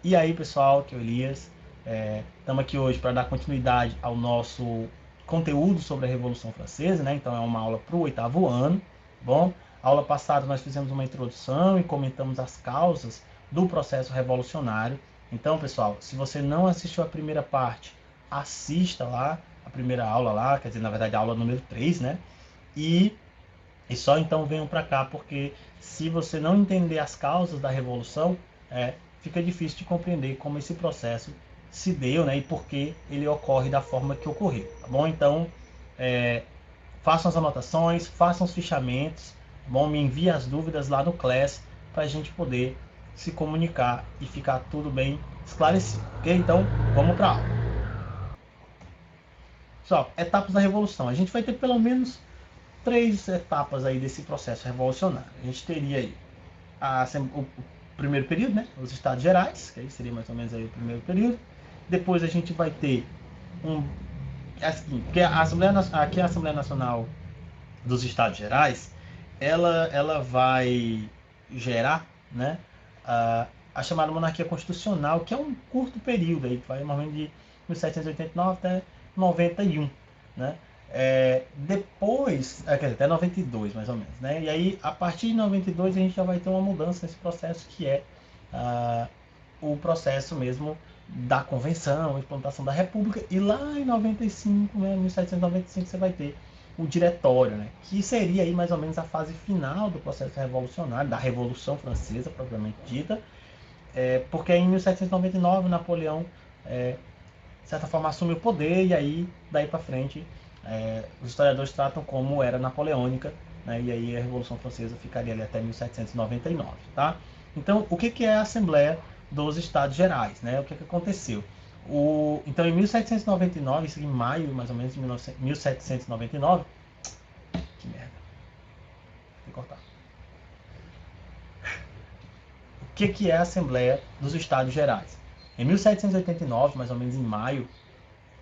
E aí, pessoal, aqui é o Elias. Estamos aqui hoje para dar continuidade ao nosso conteúdo sobre a Revolução Francesa, né? Então é uma aula para o 8º ano, bom? A aula passada nós fizemos uma introdução e comentamos as causas do processo revolucionário. Então, pessoal, se você não assistiu a primeira parte, assista lá a primeira aula lá, quer dizer, na verdade a aula número 3, né? E só então venham para cá, porque se você não entender as causas da revolução, fica difícil de compreender como esse processo se deu, né, e por que ele ocorre da forma que ocorreu, tá bom? Então, façam as anotações, façam os fichamentos, tá bom? Me envie as dúvidas lá no Class para a gente poder se comunicar e ficar tudo bem esclarecido, ok? Então, vamos para a aula. Pessoal, etapas da revolução. A gente vai ter pelo menos 3 etapas aí desse processo revolucionário. A gente teria aí o primeiro período, né, os Estados Gerais, que aí seria mais ou menos aí o primeiro período. Depois a gente vai ter que a Assembleia, aqui a Assembleia Nacional dos Estados Gerais, ela vai gerar, né, a chamada monarquia constitucional, que é um curto período aí, que vai mais ou menos de 1789 até 91, né? Depois, quer dizer, até 92 mais ou menos, né? E aí, a partir de 92 a gente já vai ter uma mudança nesse processo, que é o processo mesmo da convenção, a implantação da república, e lá em 95, né, 1795, você vai ter o diretório, né, que seria aí mais ou menos a fase final do processo revolucionário, da Revolução Francesa, propriamente dita, porque em 1799 Napoleão, de certa forma, assume o poder, e aí, daí para frente, os historiadores tratam como era napoleônica, né, e aí a Revolução Francesa ficaria ali até 1799, tá? Então, o que é a Assembleia dos Estados Gerais, né? O que aconteceu? Então, em 1799, isso em maio, mais ou menos, de 1799, que merda, tem que cortar. O que é a Assembleia dos Estados Gerais? Em 1789, mais ou menos em maio,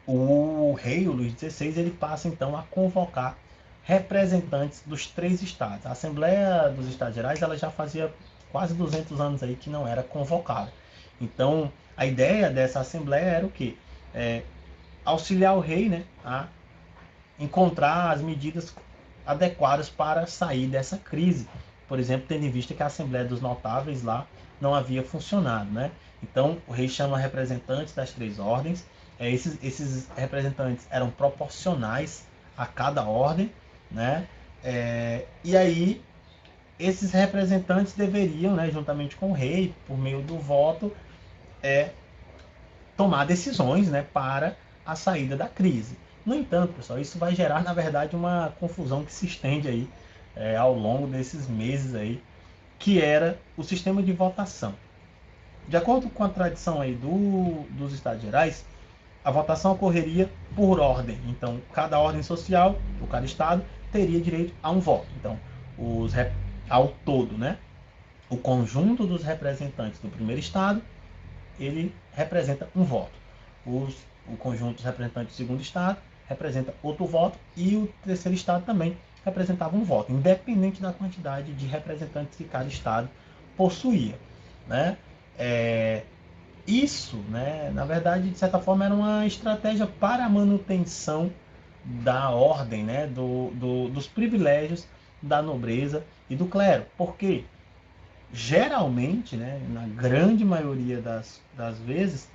o rei, o Luís XVI, ele passa então a convocar representantes dos 3 estados. A Assembleia dos Estados Gerais, ela já fazia quase 200 anos aí que não era convocada. Então, a ideia dessa Assembleia era o quê? Auxiliar o rei, né, a encontrar as medidas adequadas para sair dessa crise. Por exemplo, tendo em vista que a Assembleia dos Notáveis lá não havia funcionado, né? Então, o rei chama representantes das 3 ordens. Esses representantes eram proporcionais a cada ordem, né? E aí, esses representantes deveriam, né, juntamente com o rei, por meio do voto, tomar decisões, né, para a saída da crise. No entanto, pessoal, isso vai gerar, na verdade, uma confusão que se estende aí ao longo desses meses aí, que era o sistema de votação. De acordo com a tradição aí dos Estados Gerais, a votação ocorreria por ordem. Então, cada ordem social, ou cada estado, teria direito a um voto. Então, ao todo, né, o conjunto dos representantes do primeiro estado, ele representa um voto. O conjunto dos representantes do segundo estado representa outro voto, e o terceiro estado também representava um voto, independente da quantidade de representantes que cada estado possuía, né? Isso, né, na verdade, de certa forma, era uma estratégia para a manutenção da ordem, né, dos privilégios da nobreza e do clero. Por quê? Geralmente, né, na grande maioria das vezes,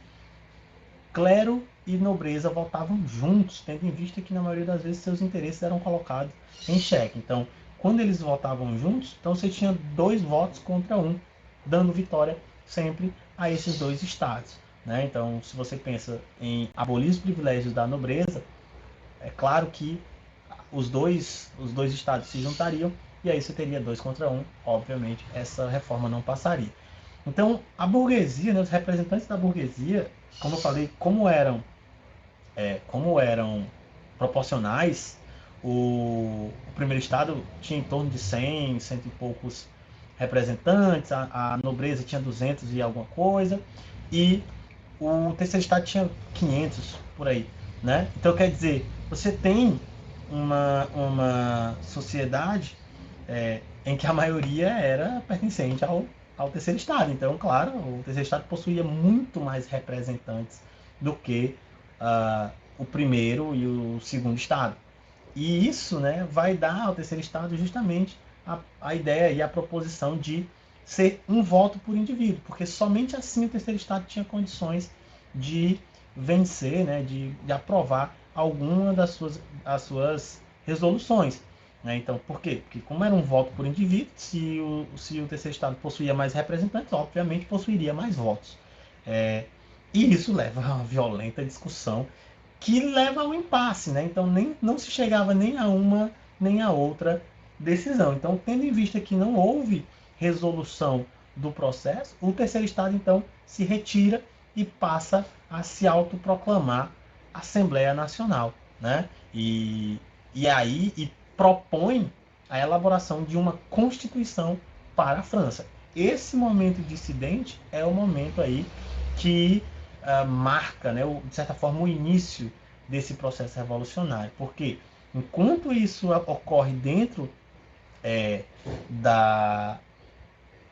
clero e nobreza votavam juntos, tendo em vista que na maioria das vezes seus interesses eram colocados em xeque. Então, quando eles votavam juntos, então você tinha 2 votos contra 1, dando vitória sempre a esses 2 estados, né? Então, se você pensa em abolir os privilégios da nobreza, é claro que os dois estados se juntariam, e aí você teria 2 contra 1. Obviamente, essa reforma não passaria. Então, a burguesia, né, os representantes da burguesia, como eu falei, como eram proporcionais, o primeiro estado tinha em torno de 100, cento e poucos representantes, a nobreza tinha 200 e alguma coisa, e o terceiro estado tinha 500 por aí, né? Então, quer dizer, você tem uma sociedade em que a maioria era pertencente ao terceiro estado. Então, claro, o terceiro estado possuía muito mais representantes do que o primeiro e o segundo estado. E isso, né, vai dar ao terceiro estado justamente a ideia e a proposição de ser um voto por indivíduo, porque somente assim o terceiro estado tinha condições de vencer, né, de aprovar alguma as suas resoluções. Né? Então, por quê? Porque como era um voto por indivíduo, se o terceiro estado possuía mais representantes, obviamente possuiria mais votos. E isso leva a uma violenta discussão que leva ao impasse, né? Então não se chegava nem a uma nem a outra decisão. Então, tendo em vista que não houve resolução do processo, o terceiro estado então se retira e passa a se autoproclamar Assembleia Nacional, né? E aí propõe a elaboração de uma constituição para a França. Esse momento dissidente é o momento aí que marca, né, de certa forma, o início desse processo revolucionário. Porque enquanto isso ocorre dentro da,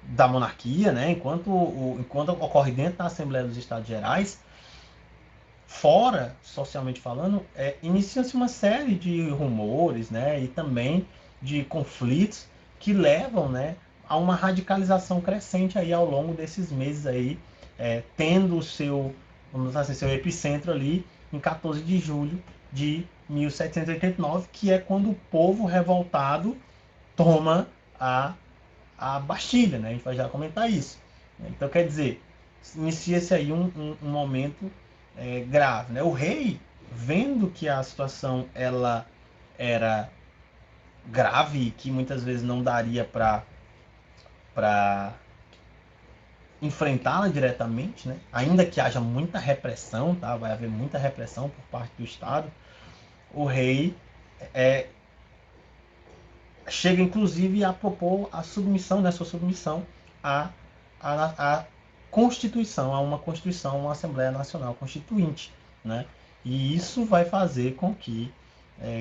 da monarquia, né, enquanto ocorre dentro da Assembleia dos Estados Gerais, fora, socialmente falando, inicia-se uma série de rumores, né, e também de conflitos que levam, né, a uma radicalização crescente aí ao longo desses meses aí, tendo o seu, vamos dizer assim, seu epicentro ali em 14 de julho de 1789, que é quando o povo revoltado toma a Bastilha, né? A gente vai já comentar isso. Então, quer dizer, inicia-se aí um momento grave, né? O rei, vendo que a situação ela era grave e que muitas vezes não daria para enfrentá-la diretamente, né? Ainda que haja muita repressão, tá? Vai haver muita repressão por parte do Estado. O rei é, chega inclusive a propor a submissão, né, sua submissão à, à Constituição, a uma Constituição, uma Assembleia Nacional Constituinte, né? E isso vai fazer com que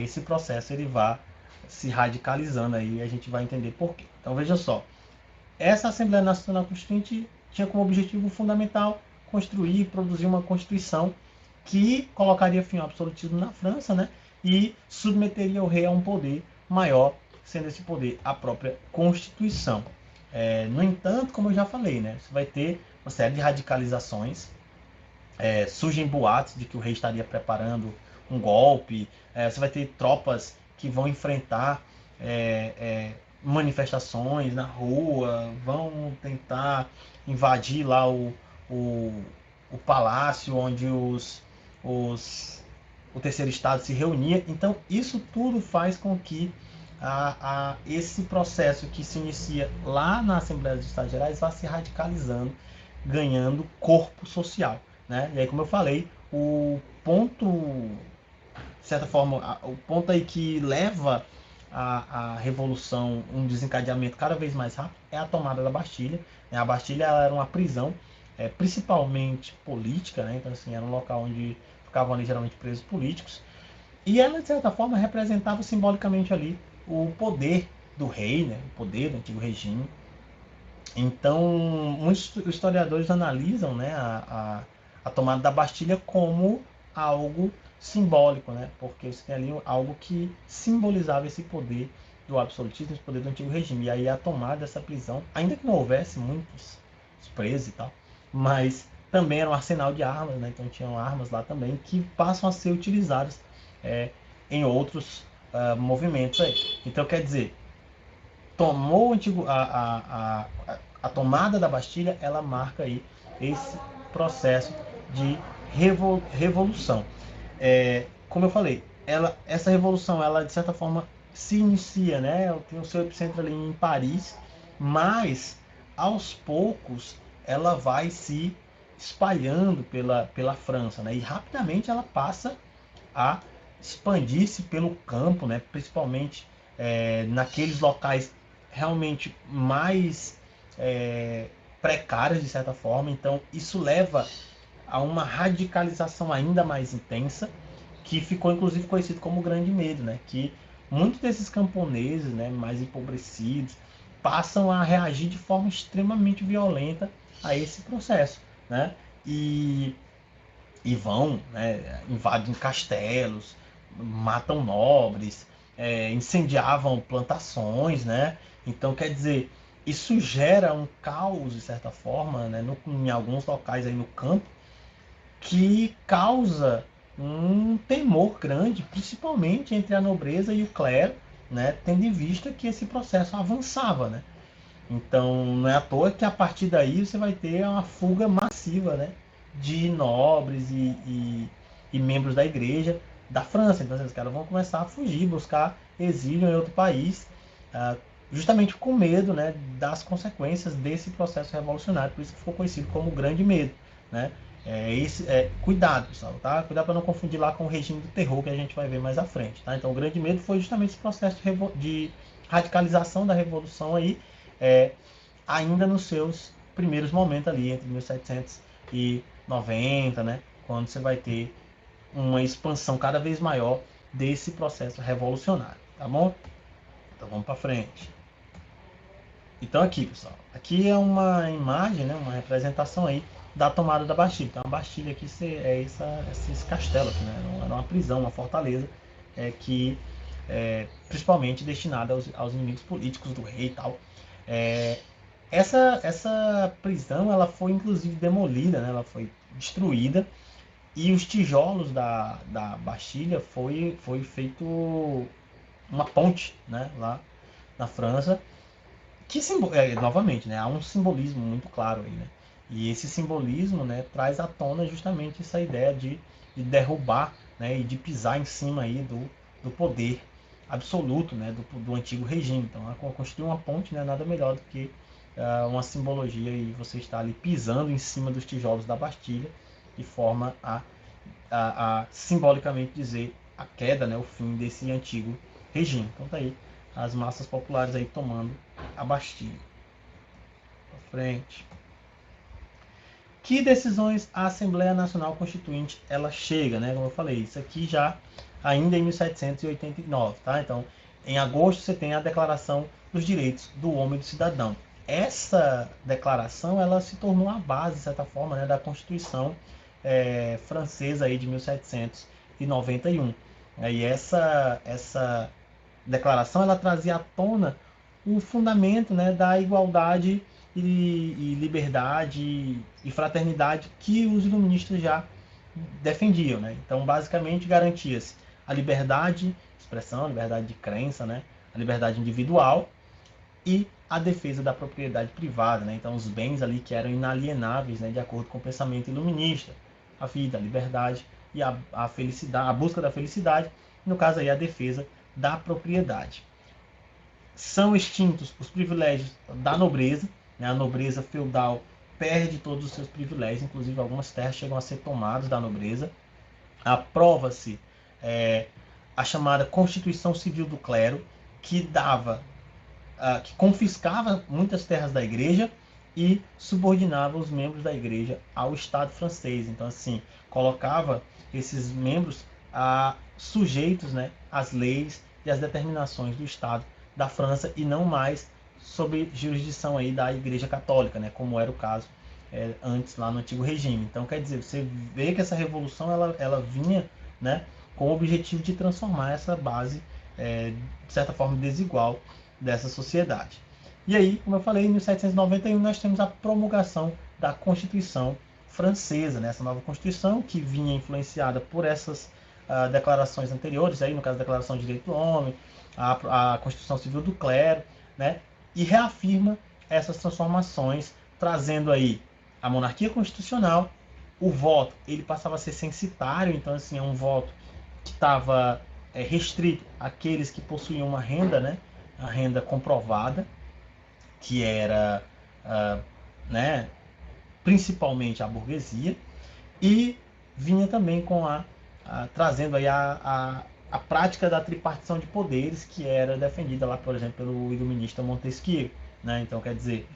esse processo ele vá se radicalizando aí, a gente vai entender por quê. Então veja só, essa Assembleia Nacional Constituinte tinha como objetivo fundamental construir e produzir uma Constituição que colocaria fim ao absolutismo na França, né? E submeteria o rei a um poder maior, sendo esse poder a própria Constituição. No entanto, como eu já falei, né? Você vai ter uma série de radicalizações, surgem boatos de que o rei estaria preparando um golpe, você vai ter tropas que vão enfrentar manifestações na rua, vão tentar invadir lá o palácio onde o terceiro estado se reunia. Então isso tudo faz com que esse processo que se inicia lá na Assembleia dos Estados Gerais vá se radicalizando, ganhando corpo social. Né? E aí, como eu falei, o ponto, de certa forma, o ponto aí que leva a revolução, um desencadeamento cada vez mais rápido, é a tomada da Bastilha. A Bastilha ela era uma prisão, principalmente política, né? Então assim, era um local onde ficavam ali geralmente presos políticos, e ela de certa forma representava simbolicamente ali o poder do rei, né? O poder do antigo regime. Então, muitos historiadores analisam, né, a tomada da Bastilha como algo simbólico, né, porque você tem ali algo que simbolizava esse poder do absolutismo, esse poder do antigo regime. E aí a tomada dessa prisão, ainda que não houvesse muitos presos e tal, mas também era um arsenal de armas, né, então tinham armas lá também que passam a ser utilizadas em outros movimentos aí. Então, quer dizer, tomou o antigo, a tomada da Bastilha, ela marca aí esse processo de revolução. Como eu falei, essa revolução, ela de certa forma se inicia, né? Tem o seu epicentro ali em Paris, mas aos poucos ela vai se espalhando pela França, né? E rapidamente ela passa a expandir-se pelo campo, né? Principalmente naqueles locais realmente mais precários de certa forma. Então isso leva a uma radicalização ainda mais intensa, que ficou inclusive conhecido como o Grande Medo, né? Que muitos desses camponeses, né, mais empobrecidos, passam a reagir de forma extremamente violenta a esse processo, né? E, e vão, né, invadem castelos, matam nobres, incendiavam plantações, né? Então, quer dizer, isso gera um caos, de certa forma, né, em alguns locais aí no campo, que causa um temor grande, principalmente entre a nobreza e o clero, né, tendo em vista que esse processo avançava, né? Então, não é à toa que a partir daí você vai ter uma fuga massiva, né, de nobres e membros da igreja da França. Então, os caras vão começar a fugir, buscar exílio em outro país, ah, justamente com medo, né, das consequências desse processo revolucionário. Por isso que ficou conhecido como o Grande Medo, né? Cuidado, pessoal, tá? Cuidado para não confundir lá com o regime do terror que a gente vai ver mais à frente, tá? Então, o Grande Medo foi justamente esse processo de radicalização da revolução aí, é, ainda nos seus primeiros momentos ali, entre 1790, né, quando você vai ter uma expansão cada vez maior desse processo revolucionário, tá bom? Então vamos para frente. Então aqui, pessoal, aqui é uma imagem, né, uma representação aí da tomada da Bastilha. Então a Bastilha aqui esse castelo aqui, né, era uma prisão, uma fortaleza, que principalmente destinada aos inimigos políticos do rei e tal. É, essa prisão ela foi inclusive demolida, né? Ela foi destruída e os tijolos da Bastilha foi feito uma ponte, né? Lá na França, que novamente, né? Há um simbolismo muito claro aí, né? E esse simbolismo, né, traz à tona justamente essa ideia de derrubar, né, e de pisar em cima aí do poder absoluto, né, do antigo regime. Então, construir uma ponte não é nada melhor do que uma simbologia, e você está ali pisando em cima dos tijolos da Bastilha, de forma a simbolicamente dizer a queda, né, o fim desse antigo regime. Então tá aí as massas populares aí tomando a Bastilha. Pra frente. Que decisões a Assembleia Nacional Constituinte ela chega, né? Como eu falei, isso aqui já ainda em 1789, tá? Então, em agosto você tem a Declaração dos Direitos do Homem e do Cidadão. Essa declaração ela se tornou a base, de certa forma, né, da Constituição francesa aí de 1791. E essa declaração ela trazia à tona o fundamento, né, da igualdade e liberdade e fraternidade que os iluministas já defendiam, né? Então, basicamente, garantia-se a liberdade de expressão, a liberdade de crença, né? A liberdade individual e a defesa da propriedade privada, né? Então, os bens ali que eram inalienáveis, né, de acordo com o pensamento iluminista, a vida, a liberdade e a felicidade, a busca da felicidade, no caso aí a defesa da propriedade. São extintos os privilégios da nobreza, né? A nobreza feudal perde todos os seus privilégios, inclusive algumas terras chegam a ser tomadas da nobreza. Aprova-se a chamada Constituição Civil do Clero, que que confiscava muitas terras da igreja e subordinava os membros da igreja ao Estado francês. Então, assim, colocava esses membros sujeitos, né, às leis e às determinações do Estado da França e não mais sob jurisdição aí da Igreja Católica, né, como era o caso antes lá no antigo regime. Então, quer dizer, você vê que essa revolução ela vinha, né, com o objetivo de transformar essa base, de certa forma, desigual dessa sociedade. E aí, como eu falei, em 1791 nós temos a promulgação da Constituição Francesa, né? Essa nova Constituição que vinha influenciada por essas declarações anteriores, aí no caso a Declaração de Direito do Homem, a Constituição Civil do Clero, né? E reafirma essas transformações, trazendo aí a monarquia constitucional, o voto, ele passava a ser censitário, então assim, é um voto que estava restrito àqueles que possuíam uma renda, né? A renda comprovada, que era né, principalmente a burguesia, e vinha também com trazendo aí a prática da tripartição de poderes, que era defendida lá, por exemplo, pelo iluminista Montesquieu, né? Então, quer dizer,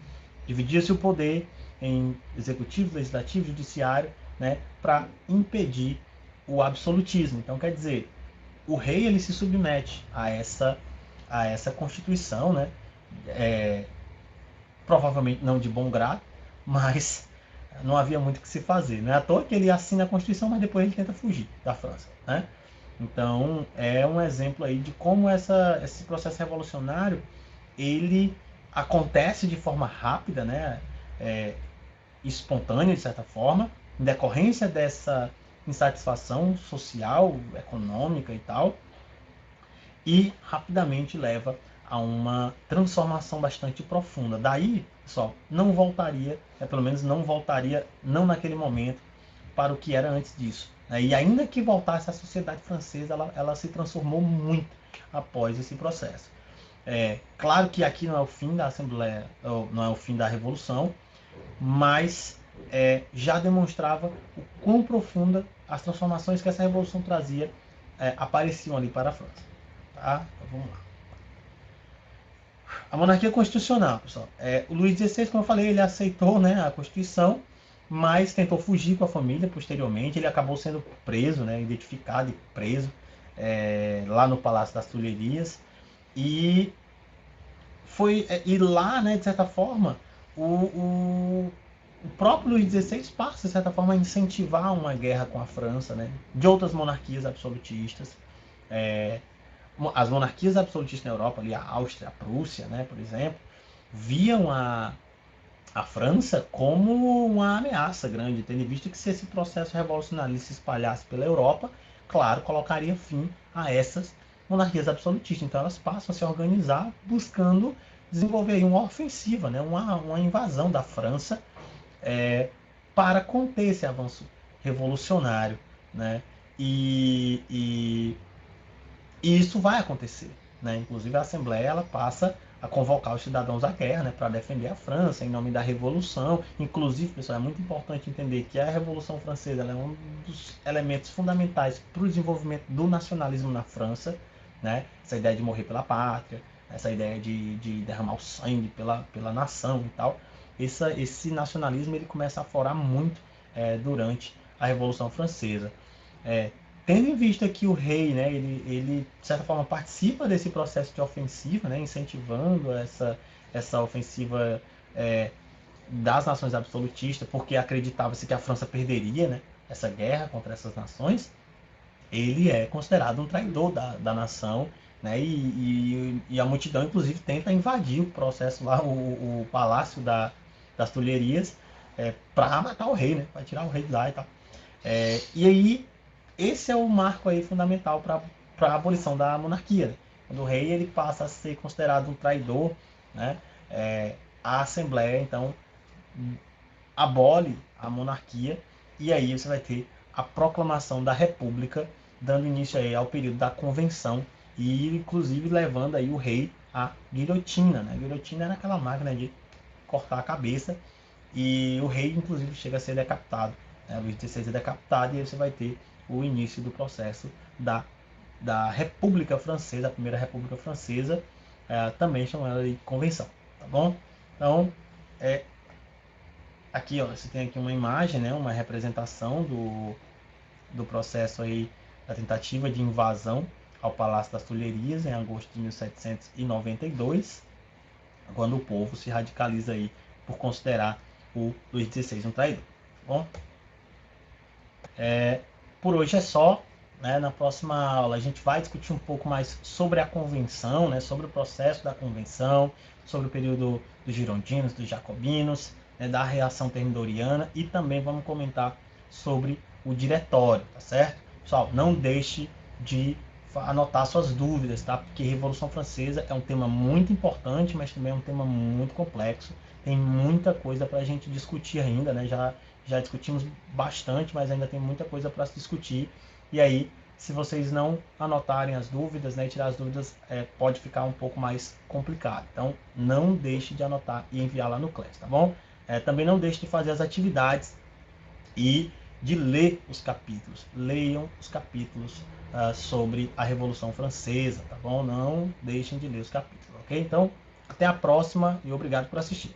dividia-se o poder em executivo, legislativo, judiciário, né, para impedir o absolutismo. Então, quer dizer, o rei ele se submete a essa constituição, né, provavelmente não de bom grado, mas não havia muito o que se fazer. Não é à toa que ele assina a Constituição, mas depois ele tenta fugir da França, né? Então, é um exemplo aí de como esse processo revolucionário, ele acontece de forma rápida, né? Espontânea, de certa forma, em decorrência dessa insatisfação social, econômica e tal, e rapidamente leva a uma transformação bastante profunda. Daí, pessoal, não voltaria, pelo menos não voltaria, não naquele momento, para o que era antes disso. E ainda que voltasse, a sociedade francesa ela se transformou muito após esse processo. Claro que aqui não é o fim da Assembleia, não é o fim da Revolução, mas já demonstrava o quão profunda as transformações que essa Revolução trazia apareciam ali para a França. Tá? Então vamos lá. A monarquia constitucional, pessoal. O Luís XVI, como eu falei, ele aceitou, né, a Constituição, mas tentou fugir com a família posteriormente. Ele acabou sendo preso, né, identificado e preso lá no Palácio das Tulherias. E lá, né, de certa forma, o próprio Luís XVI passa, de certa forma, a incentivar uma guerra com a França, né, de outras monarquias absolutistas. As monarquias absolutistas na Europa, ali a Áustria, a Prússia, né, por exemplo, viam a França como uma ameaça grande, tendo em vista que se esse processo revolucionário se espalhasse pela Europa, claro, colocaria fim a essas monarquias absolutistas. Então elas passam a se organizar buscando desenvolver uma ofensiva, né, uma invasão da França para conter esse avanço revolucionário. Né? E isso vai acontecer. Né? Inclusive a Assembleia ela passa a convocar os cidadãos à guerra, né, para defender a França em nome da Revolução. Inclusive, pessoal, é muito importante entender que a Revolução Francesa ela é um dos elementos fundamentais para o desenvolvimento do nacionalismo na França. Né? Essa ideia de morrer pela pátria, essa ideia de derramar o sangue pela nação e tal. Esse nacionalismo ele começa a aflorar muito durante a Revolução Francesa. Tendo em vista que o rei, né, ele de certa forma participa desse processo de ofensiva, né, incentivando essa ofensiva das nações absolutistas, porque acreditava-se que a França perderia, né, essa guerra contra essas nações, ele é considerado um traidor da nação, né, e a multidão, inclusive, tenta invadir o processo lá, o palácio das Tulherias, para matar o rei, né, para tirar o rei de lá e tal. E aí, esse é o marco aí fundamental para a abolição da monarquia. Né? Quando o rei ele passa a ser considerado um traidor, né? A Assembleia, então, abole a monarquia e aí você vai ter a proclamação da República, dando início aí ao período da Convenção e, inclusive, levando aí o rei à guilhotina. Né? A guilhotina era aquela máquina de cortar a cabeça e o rei, inclusive, chega a ser decapitado. Né? Luís XVI é decapitado e aí você vai ter o início do processo da República Francesa, a primeira República Francesa, também chamada de Convenção. Tá bom? Então, aqui ó, você tem aqui uma imagem, né, uma representação do processo aí, da tentativa de invasão ao Palácio das Tulherias em agosto de 1792, quando o povo se radicaliza aí por considerar o Luís XVI um traidor. Tá bom? Por hoje é só. Né? Na próxima aula a gente vai discutir um pouco mais sobre a convenção, né? Sobre o processo da convenção, sobre o período dos girondinos, dos jacobinos, né? Da reação termidoriana e também vamos comentar sobre o diretório, tá certo? Pessoal, não deixe de anotar suas dúvidas, tá? Porque Revolução Francesa é um tema muito importante, mas também é um tema muito complexo. Tem muita coisa para a gente discutir ainda, né? Já discutimos bastante, mas ainda tem muita coisa para se discutir. E aí, se vocês não anotarem as dúvidas, né, tirar as dúvidas, pode ficar um pouco mais complicado. Então, não deixe de anotar e enviar lá no Class, tá bom? Também não deixe de fazer as atividades e de ler os capítulos. Leiam os capítulos sobre a Revolução Francesa, tá bom? Não deixem de ler os capítulos, ok? Então, até a próxima e obrigado por assistir.